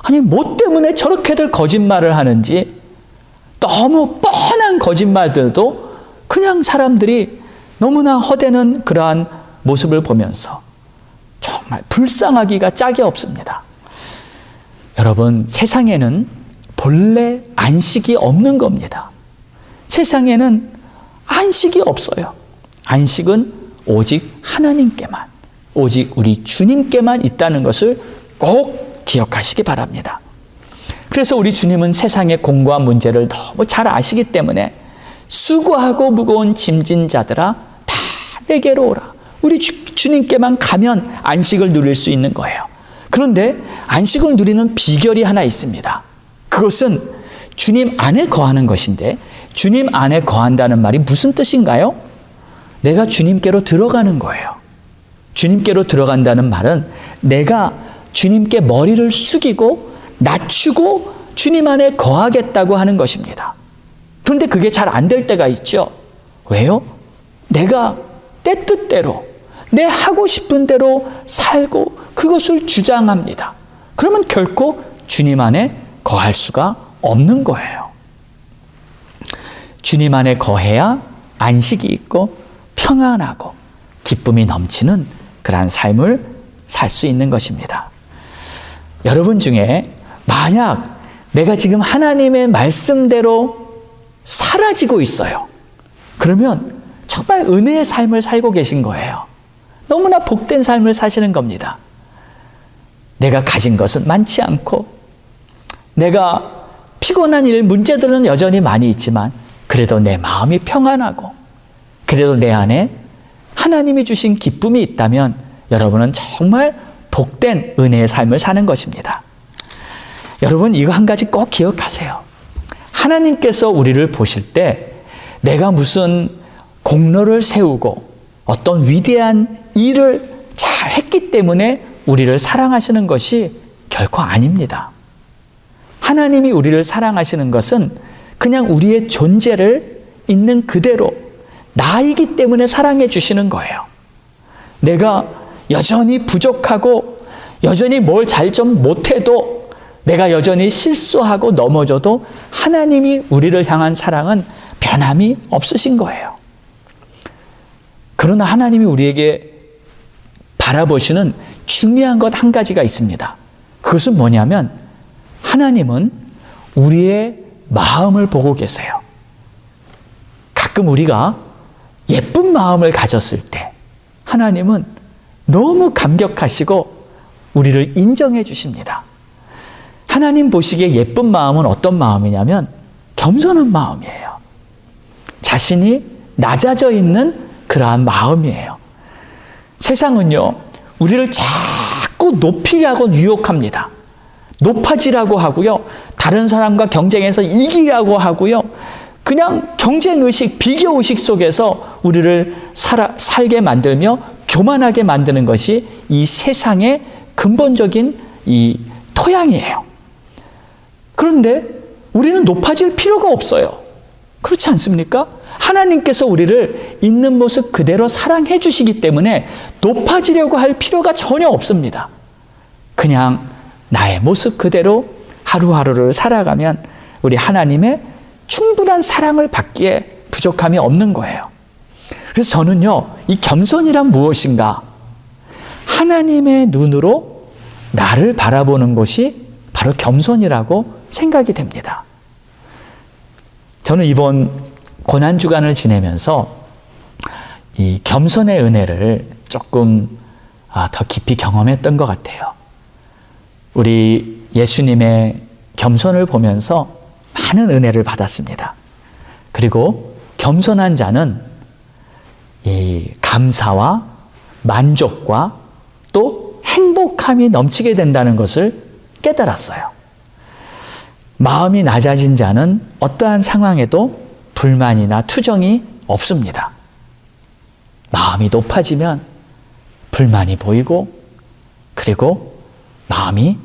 아니, 뭐 때문에 저렇게들 거짓말을 하는지 너무 뻔한 거짓말들도 그냥 사람들이 너무나 허대는 그러한 모습을 보면서 정말 불쌍하기가 짝이 없습니다. 여러분, 세상에는 본래 안식이 없는 겁니다. 세상에는 안식이 없어요. 안식은 오직 하나님께만, 오직 우리 주님께만 있다는 것을 꼭 기억하시기 바랍니다. 그래서 우리 주님은 세상의 공고한 문제를 너무 잘 아시기 때문에 수고하고 무거운 짐진 자들아 다 내게로 오라. 우리 주님께만 가면 안식을 누릴 수 있는 거예요. 그런데 안식을 누리는 비결이 하나 있습니다. 그것은 주님 안에 거하는 것인데, 주님 안에 거한다는 말이 무슨 뜻인가요? 내가 주님께로 들어가는 거예요. 주님께로 들어간다는 말은 내가 주님께 머리를 숙이고 낮추고 주님 안에 거하겠다고 하는 것입니다. 그런데 그게 잘 안 될 때가 있죠. 왜요? 내가 내 뜻대로, 내 하고 싶은 대로 살고 그것을 주장합니다. 그러면 결코 주님 안에 거할 수가 없는 거예요. 주님 안에 거해야 안식이 있고 평안하고 기쁨이 넘치는 그러한 삶을 살 수 있는 것입니다. 여러분 중에 만약 내가 지금 하나님의 말씀대로 사라지고 있어요. 그러면 정말 은혜의 삶을 살고 계신 거예요. 너무나 복된 삶을 사시는 겁니다. 내가 가진 것은 많지 않고 내가 피곤한 일, 문제들은 여전히 많이 있지만 그래도 내 마음이 평안하고 그래도 내 안에 하나님이 주신 기쁨이 있다면 여러분은 정말 복된 은혜의 삶을 사는 것입니다. 여러분 이거 한 가지 꼭 기억하세요. 하나님께서 우리를 보실 때 내가 무슨 공로를 세우고 어떤 위대한 일을 잘 했기 때문에 우리를 사랑하시는 것이 결코 아닙니다. 하나님이 우리를 사랑하시는 것은 그냥 우리의 존재를 있는 그대로 나이기 때문에 사랑해 주시는 거예요. 내가 여전히 부족하고 여전히 뭘 잘 좀 못해도 내가 여전히 실수하고 넘어져도 하나님이 우리를 향한 사랑은 변함이 없으신 거예요. 그러나 하나님이 우리에게 바라보시는 중요한 것 한 가지가 있습니다. 그것은 뭐냐면 하나님은 우리의 마음을 보고 계세요. 가끔 우리가 예쁜 마음을 가졌을 때 하나님은 너무 감격하시고 우리를 인정해 주십니다. 하나님 보시기에 예쁜 마음은 어떤 마음이냐면 겸손한 마음이에요. 자신이 낮아져 있는 그러한 마음이에요. 세상은요, 우리를 자꾸 높이려고 유혹합니다. 높아지라고 하고요, 다른 사람과 경쟁해서 이기려고 하고요, 그냥 경쟁의식, 비교의식 속에서 우리를 살게 만들며 교만하게 만드는 것이 이 세상의 근본적인 이 토양이에요. 그런데 우리는 높아질 필요가 없어요. 그렇지 않습니까? 하나님께서 우리를 있는 모습 그대로 사랑해 주시기 때문에 높아지려고 할 필요가 전혀 없습니다. 그냥 나의 모습 그대로 하루하루를 살아가면 우리 하나님의 충분한 사랑을 받기에 부족함이 없는 거예요. 그래서 저는요, 이 겸손이란 무엇인가? 하나님의 눈으로 나를 바라보는 것이 바로 겸손이라고 생각이 됩니다. 저는 이번 고난주간을 지내면서 이 겸손의 은혜를 조금 더 깊이 경험했던 것 같아요. 우리 예수님의 겸손을 보면서 많은 은혜를 받았습니다. 그리고 겸손한 자는 이 감사와 만족과 또 행복함이 넘치게 된다는 것을 깨달았어요. 마음이 낮아진 자는 어떠한 상황에도 불만이나 투정이 없습니다. 마음이 높아지면 불만이 보이고 그리고 마음이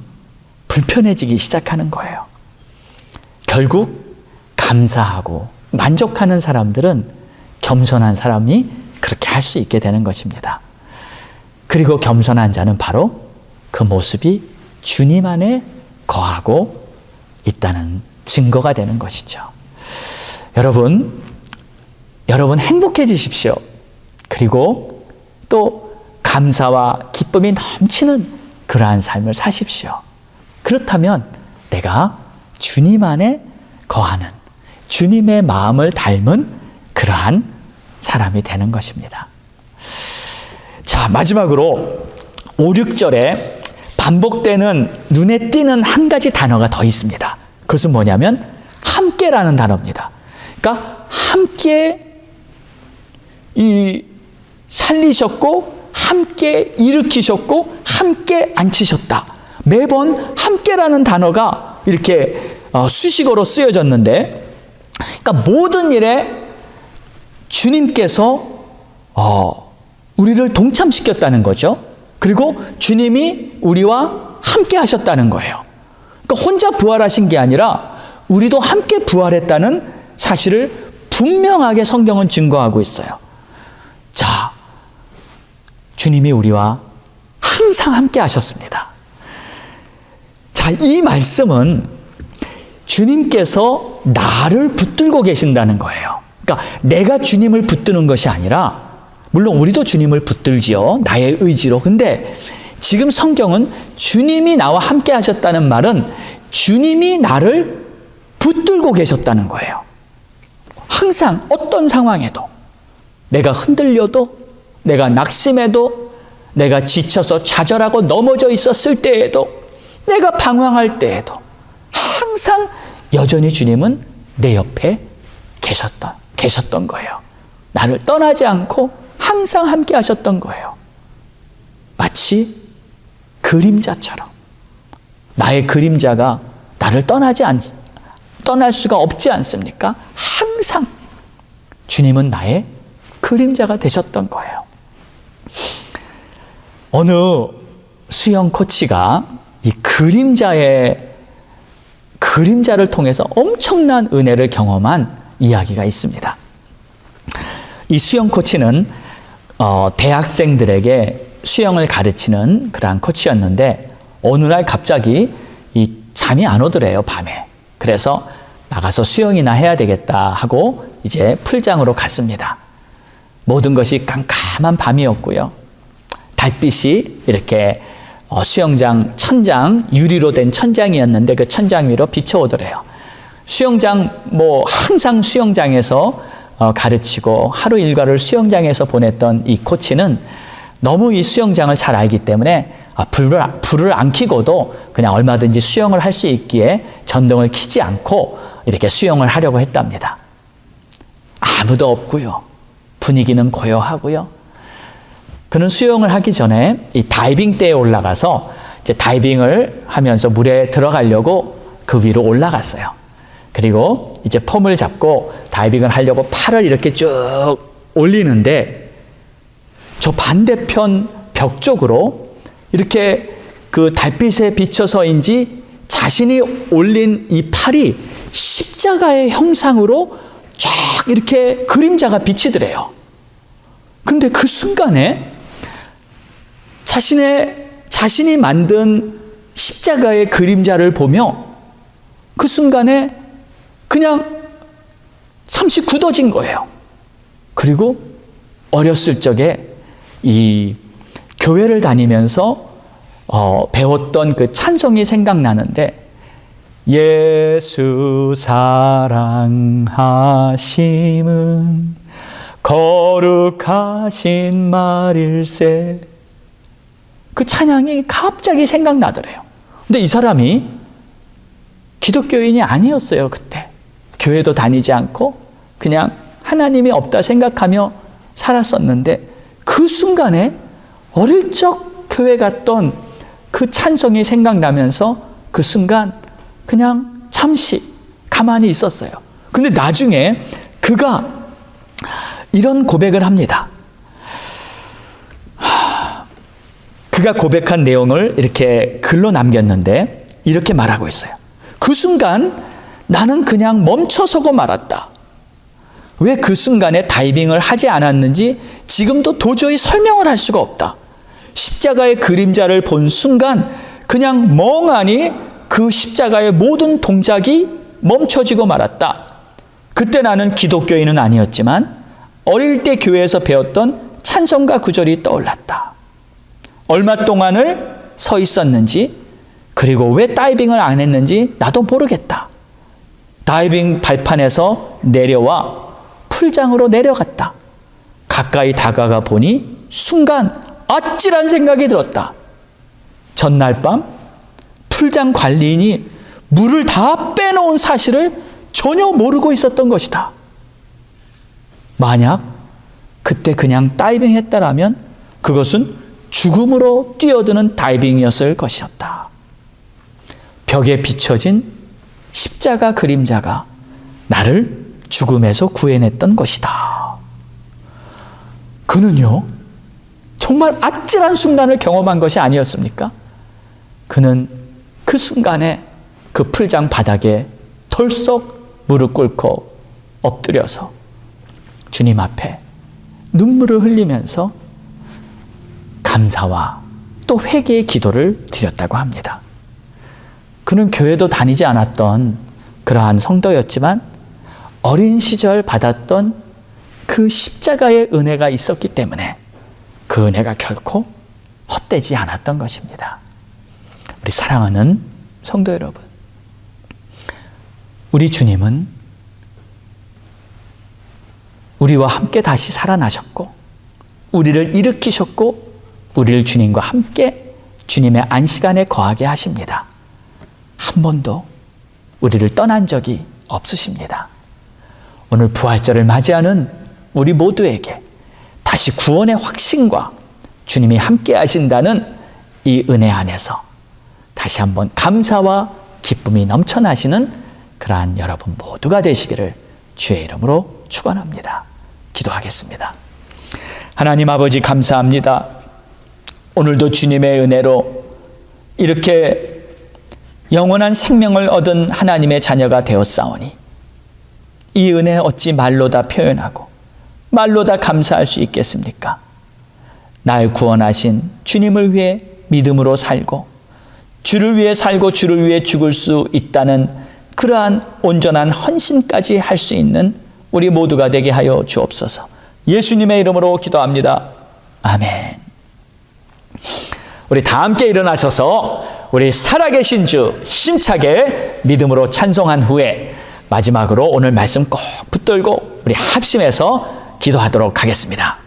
불편해지기 시작하는 거예요. 결국 감사하고 만족하는 사람들은 겸손한 사람이 그렇게 할 수 있게 되는 것입니다. 그리고 겸손한 자는 바로 그 모습이 주님 안에 거하고 있다는 증거가 되는 것이죠. 여러분 행복해지십시오. 그리고 또 감사와 기쁨이 넘치는 그러한 삶을 사십시오. 그렇다면 내가 주님 안에 거하는 주님의 마음을 닮은 그러한 사람이 되는 것입니다. 자, 마지막으로 5, 6절에 반복되는 눈에 띄는 한 가지 단어가 더 있습니다. 그것은 뭐냐면 함께라는 단어입니다. 그러니까 함께 살리셨고 함께 일으키셨고 함께 앉히셨다. 매번 함께라는 단어가 이렇게 수식어로 쓰여졌는데, 그러니까 모든 일에 주님께서 우리를 동참시켰다는 거죠. 그리고 주님이 우리와 함께 하셨다는 거예요. 그러니까 혼자 부활하신 게 아니라 우리도 함께 부활했다는 사실을 분명하게 성경은 증거하고 있어요. 자, 주님이 우리와 항상 함께 하셨습니다. 자, 이 말씀은 주님께서 나를 붙들고 계신다는 거예요. 그러니까 내가 주님을 붙드는 것이 아니라, 물론 우리도 주님을 붙들지요, 나의 의지로. 근데 지금 성경은 주님이 나와 함께 하셨다는 말은 주님이 나를 붙들고 계셨다는 거예요. 항상 어떤 상황에도, 내가 흔들려도, 내가 낙심해도, 내가 지쳐서 좌절하고 넘어져 있었을 때에도, 내가 방황할 때에도 항상 여전히 주님은 내 옆에 계셨던 거예요. 나를 떠나지 않고 항상 함께 하셨던 거예요. 마치 그림자처럼. 나의 그림자가 나를 떠날 수가 없지 않습니까? 항상 주님은 나의 그림자가 되셨던 거예요. 어느 수영 코치가 이 그림자를 통해서 엄청난 은혜를 경험한 이야기가 있습니다. 이 수영 코치는 대학생들에게 수영을 가르치는 그러한 코치였는데, 어느 날 갑자기 이 잠이 안 오더래요, 밤에. 그래서 나가서 수영이나 해야 되겠다 하고 이제 풀장으로 갔습니다. 모든 것이 깜깜한 밤이었고요. 달빛이 이렇게 수영장 천장, 유리로 된 천장이었는데 그 천장 위로 비춰오더래요. 수영장, 항상 수영장에서 가르치고 하루 일과를 수영장에서 보냈던 이 코치는 너무 이 수영장을 잘 알기 때문에 불을 안 켜고도 그냥 얼마든지 수영을 할 수 있기에 전등을 켜지 않고 이렇게 수영을 하려고 했답니다. 아무도 없고요. 분위기는 고요하고요. 그는 수영을 하기 전에 이 다이빙대에 올라가서 이제 다이빙을 하면서 물에 들어가려고 그 위로 올라갔어요. 그리고 이제 폼을 잡고 다이빙을 하려고 팔을 이렇게 쭉 올리는데, 저 반대편 벽 쪽으로 이렇게 그 달빛에 비쳐서인지 자신이 올린 이 팔이 십자가의 형상으로 쫙 이렇게 그림자가 비치더래요. 근데 그 순간에 자신이 만든 십자가의 그림자를 보며 그 순간에 그냥 잠시 굳어진 거예요. 그리고 어렸을 적에 이 교회를 다니면서 배웠던 그 찬송이 생각나는데, 예수 사랑하심은 거룩하신 말일세. 그 찬양이 갑자기 생각나더래요. 근데 이 사람이 기독교인이 아니었어요, 그때. 교회도 다니지 않고 그냥 하나님이 없다 생각하며 살았었는데, 그 순간에 어릴 적 교회 갔던 그 찬송이 생각나면서 그 순간 그냥 잠시 가만히 있었어요. 근데 나중에 그가 이런 고백을 합니다. 그가 고백한 내용을 이렇게 글로 남겼는데 이렇게 말하고 있어요. 그 순간 나는 그냥 멈춰서고 말았다. 왜 그 순간에 다이빙을 하지 않았는지 지금도 도저히 설명을 할 수가 없다. 십자가의 그림자를 본 순간 그냥 멍하니 그 십자가의 모든 동작이 멈춰지고 말았다. 그때 나는 기독교인은 아니었지만 어릴 때 교회에서 배웠던 찬송가 구절이 떠올랐다. 얼마 동안을 서 있었는지, 그리고 왜 다이빙을 안 했는지 나도 모르겠다. 다이빙 발판에서 내려와 풀장으로 내려갔다. 가까이 다가가 보니 순간 아찔한 생각이 들었다. 전날 밤 풀장 관리인이 물을 다 빼놓은 사실을 전혀 모르고 있었던 것이다. 만약 그때 그냥 다이빙했다라면 그것은 죽음으로 뛰어드는 다이빙이었을 것이었다. 벽에 비춰진 십자가 그림자가 나를 죽음에서 구해냈던 것이다. 그는요, 정말 아찔한 순간을 경험한 것이 아니었습니까? 그는 그 순간에 그 풀장 바닥에 덜썩 무릎 꿇고 엎드려서 주님 앞에 눈물을 흘리면서 감사와 또 회개의 기도를 드렸다고 합니다. 그는 교회도 다니지 않았던 그러한 성도였지만 어린 시절 받았던 그 십자가의 은혜가 있었기 때문에 그 은혜가 결코 헛되지 않았던 것입니다. 우리 사랑하는 성도 여러분, 우리 주님은 우리와 함께 다시 살아나셨고 우리를 일으키셨고 우리를 주님과 함께 주님의 안식안에 거하게 하십니다. 한 번도 우리를 떠난 적이 없으십니다. 오늘 부활절을 맞이하는 우리 모두에게 다시 구원의 확신과 주님이 함께 하신다는 이 은혜 안에서 다시 한번 감사와 기쁨이 넘쳐나시는 그러한 여러분 모두가 되시기를 주의 이름으로 축원합니다. 기도하겠습니다. 하나님 아버지 감사합니다. 오늘도 주님의 은혜로 이렇게 영원한 생명을 얻은 하나님의 자녀가 되었사오니 이 은혜 어찌 말로 다 표현하고 말로 다 감사할 수 있겠습니까? 날 구원하신 주님을 위해 믿음으로 살고 주를 위해 살고 주를 위해 죽을 수 있다는 그러한 온전한 헌신까지 할 수 있는 우리 모두가 되게 하여 주옵소서. 예수님의 이름으로 기도합니다. 아멘. 우리 다 함께 일어나셔서 우리 살아계신 주 힘차게 믿음으로 찬송한 후에 마지막으로 오늘 말씀 꼭 붙들고 우리 합심해서 기도하도록 하겠습니다.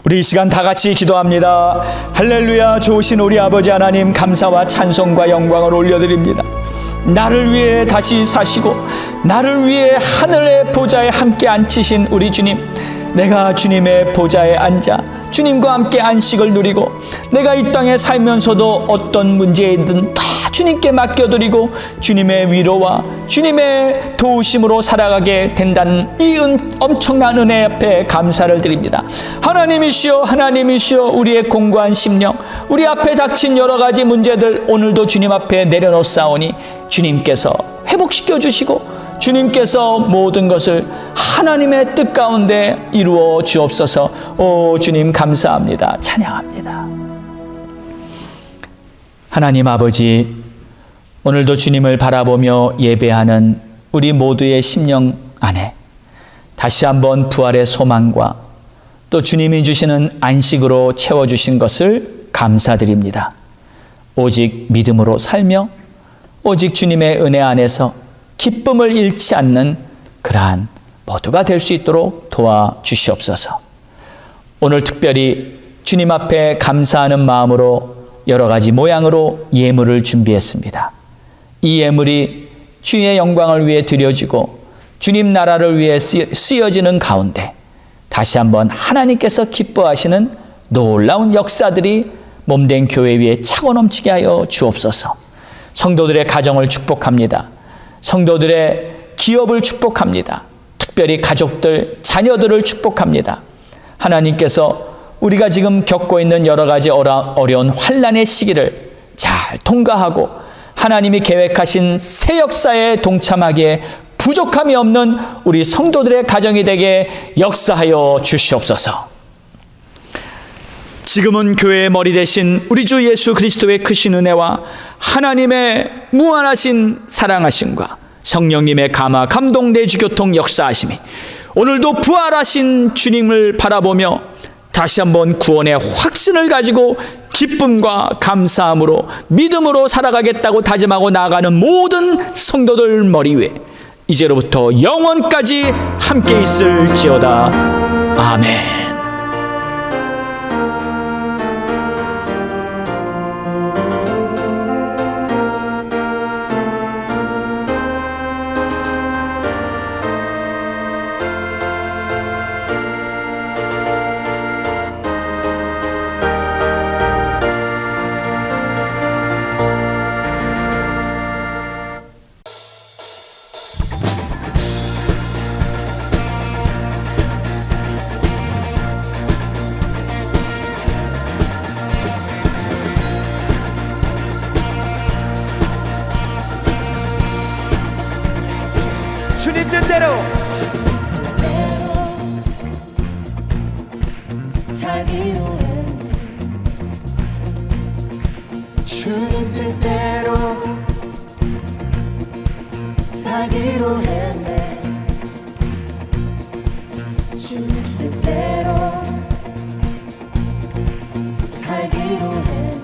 우리 이 시간 다 같이 기도합니다. 할렐루야. 좋으신 우리 아버지 하나님, 감사와 찬송과 영광을 올려드립니다. 나를 위해 다시 사시고 나를 위해 하늘의 보좌에 함께 앉히신 우리 주님, 내가 주님의 보좌에 앉아 주님과 함께 안식을 누리고 내가 이 땅에 살면서도 어떤 문제이든 다 주님께 맡겨드리고 주님의 위로와 주님의 도우심으로 살아가게 된다는 이 엄청난 은혜 앞에 감사를 드립니다. 하나님이시여, 하나님이시여, 우리의 공고한 심령, 우리 앞에 닥친 여러 가지 문제들 오늘도 주님 앞에 내려놓사오니 주님께서 회복시켜 주시고 주님께서 모든 것을 하나님의 뜻 가운데 이루어 주옵소서. 오 주님 감사합니다. 찬양합니다. 하나님 아버지, 오늘도 주님을 바라보며 예배하는 우리 모두의 심령 안에 다시 한번 부활의 소망과 또 주님이 주시는 안식으로 채워주신 것을 감사드립니다. 오직 믿음으로 살며 오직 주님의 은혜 안에서 기쁨을 잃지 않는 그러한 모두가 될 수 있도록 도와주시옵소서. 오늘 특별히 주님 앞에 감사하는 마음으로 여러 가지 모양으로 예물을 준비했습니다. 이 예물이 주의 영광을 위해 드려지고 주님 나라를 위해 쓰여지는 가운데 다시 한번 하나님께서 기뻐하시는 놀라운 역사들이 몸된 교회 위에 차고 넘치게 하여 주옵소서. 성도들의 가정을 축복합니다. 성도들의 기업을 축복합니다. 특별히 가족들, 자녀들을 축복합니다. 하나님께서 우리가 지금 겪고 있는 여러 가지 어려운 환난의 시기를 잘 통과하고 하나님이 계획하신 새 역사에 동참하기에 부족함이 없는 우리 성도들의 가정이 되게 역사하여 주시옵소서. 지금은 교회의 머리 대신 우리 주 예수 그리스도의 크신 은혜와 하나님의 무한하신 사랑하심과 성령님의 감화 감동 내주 교통 역사하심이 오늘도 부활하신 주님을 바라보며 다시 한번 구원의 확신을 가지고 기쁨과 감사함으로 믿음으로 살아가겠다고 다짐하고 나아가는 모든 성도들 머리 위에 이제로부터 영원까지 함께 있을지어다. 아멘. 주님 뜻대로 살기로 했네. 주님 뜻대로 살기로 했네. 주님 뜻대로 살기로 했네.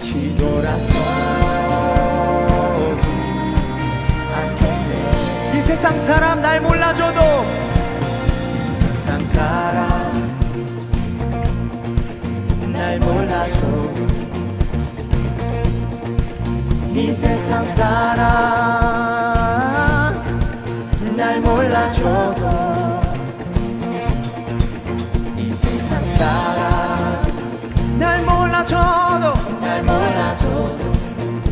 뒤돌아서지 않겠네. 이 세상 사람 날 몰라줘도 이 세상 사람 날 몰라줘도 이 세상 사람 날 몰라줘도 이 세상 사람 날 몰라줘도 날 몰라줘도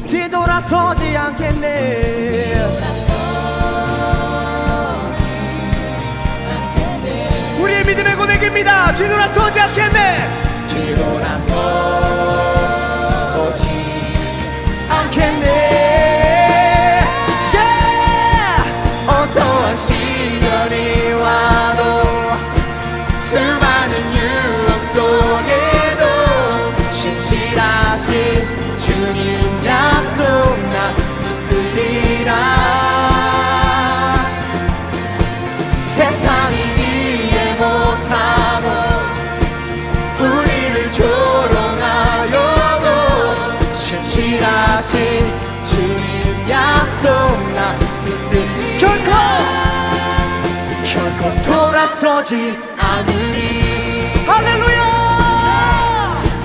뒤돌아서지 않겠네. 우리의 믿음의 고백입니다. 뒤돌아서지 않겠네. 뒤돌아서지 않겠네. 어떠한 시련이 와도 수많은 유혹 속에도 신실하신 주님 약속 나 붙들리라. 세상이 이해 못하고 우리를 조롱하여도 신실하신 주님 약속 나 붙들리라. 결코 돌아서지 않으리. 할렐루야.